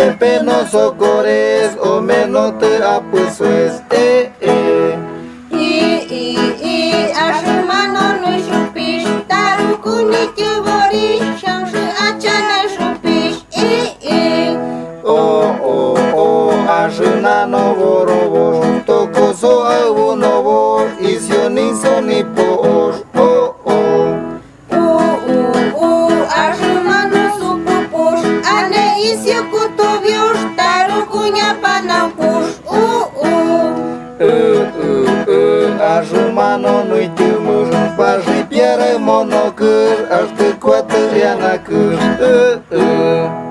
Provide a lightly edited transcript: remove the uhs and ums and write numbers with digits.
Siempre nos socorres, o menos te apuesto Ашмано не шупиш, та руку не тювориш, шанши ача не шупиш. O, ajena no borobo, toko so awu novo, isioni soni poos, Ашмано супу пуш, а не isi кутовьюш, та руку не панакуш. Ajumano nu-i tâmâr, Baji piere monocâr, Aș te coată ea n-a câr.